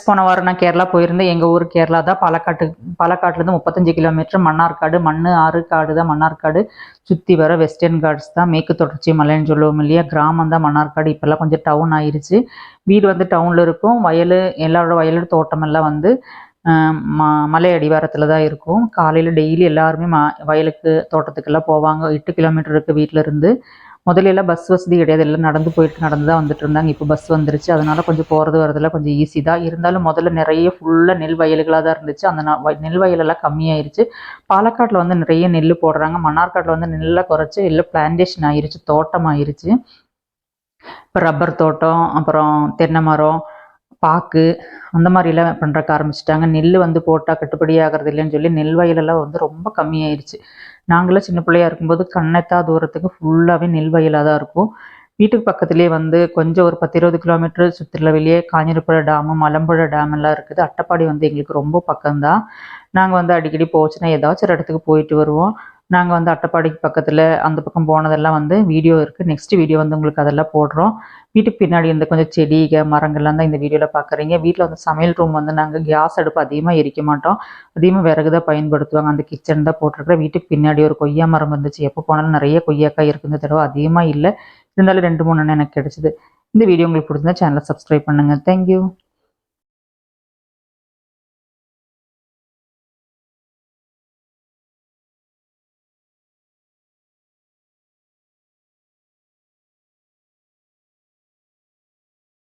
போன வாரம் நான் கேரளா போயிருந்தேன். எங்கள் ஊர் கேரளா தான். பாலக்காட்டுலேருந்து 35 கிலோமீட்டர். மன்னார்காடு ஆறு காடு தான் மன்னார்காடு. சுற்றி வர வெஸ்டர்ன் காட்ஸ் தான். மேற்கு தொடர்ச்சி மலைன்னு சொல்லுவோம் இல்லையா, கிராமம் தான் மன்னார்காடு. இப்போல்லாம் கொஞ்சம் டவுன் ஆயிடுச்சு. வீடு வந்து டவுனில் இருக்கும். வயல், எல்லாரோட வயலோட தோட்டமெல்லாம் வந்து மலை அடிவாரத்தில் தான் இருக்கும். காலையில் டெய்லி எல்லாருமே வயலுக்கு தோட்டத்துக்கெல்லாம் போவாங்க. 8 கிலோமீட்டர் இருக்குது வீட்டிலேருந்து. முதல்ல எல்லாம் பஸ் வசதி கிடையாது. எல்லாம் நடந்து நடந்து தான் வந்துட்டு இருந்தாங்க. இப்போ பஸ் வந்துருச்சு. அதனால கொஞ்சம் போகிறது வரதெல்லாம் கொஞ்சம் ஈஸி தான். இருந்தாலும் முதல்ல நிறைய ஃபுல்லாக நெல் வயல்களாக தான் இருந்துச்சு. அந்த நெல் வயலெல்லாம் கம்மியாயிருச்சு. பாலக்காட்டில் வந்து நிறைய நெல் போடுறாங்க. மன்னார்காட்டில் வந்து நெல்லை குறைச்சி எல்லாம் பிளான்டேஷன் ஆயிருச்சு, தோட்டம் ஆயிருச்சு. இப்போ ரப்பர் தோட்டம், அப்புறம் தென்னை மரம், பாக்கு, அந்த மாதிரிலாம் பண்ணுறக்கு ஆரம்பிச்சிட்டாங்க. நெல் வந்து போட்டால் கட்டுப்படி ஆகிறது இல்லைன்னு சொல்லி நெல் வயலெல்லாம் வந்து ரொம்ப கம்மியாயிருச்சு. நாங்களாம் சின்ன பிள்ளையா இருக்கும்போது கண்ணெத்தா தூரத்துக்கு ஃபுல்லாகவே நெல் வயலாக தான் இருக்கும். வீட்டுக்கு பக்கத்துலேயே வந்து கொஞ்சம் ஒரு 10-20 கிலோமீட்டர் சுற்றுல வெளியே காஞ்சிரப்புழை டேமு, மலம்புழை டேம் எல்லாம் இருக்குது. அட்டப்பாடி வந்து எங்களுக்கு ரொம்ப பக்கம்தான். நாங்கள் வந்து அடிக்கடி போச்சுன்னா ஏதாச்சும் ஒரு இடத்துக்கு போயிட்டு வருவோம். நாங்கள் வந்து அட்டப்பாடிக்கு பக்கத்தில் அந்த பக்கம் போனதெல்லாம் வந்து வீடியோ இருக்குது. நெக்ஸ்ட் வீடியோ வந்து உங்களுக்கு அதெல்லாம் போடுறோம். வீட்டுக்கு பின்னாடி இந்த கொஞ்சம் செடிக மரங்கள்லாம் தான் இந்த வீடியோவில் பார்க்குறீங்க. வீட்டில் வந்து சமையல் ரூம் வந்து நாங்கள் கேஸ் அடுப்பு அதிகமாக எரிக்க மாட்டோம். அதிகமாக விறகு தான் பயன்படுத்துவாங்க. அந்த கிச்சன் தான் போட்டிருக்கிறேன். வீட்டுக்கு பின்னாடி ஒரு கொய்யா மரம் இருந்துச்சு. எப்போ போனாலும் நிறைய கொய்யாக்காய் இருக்குது. இந்த தடவை அதிகமாக இல்லை, இருந்தாலும் 2-3 எனக்கு கிடச்சிது. இந்த வீடியோ உங்களுக்கு பிடிச்சிருந்தா சேனலை சப்ஸ்கிரைப் பண்ணுங்கள். தேங்க்யூ.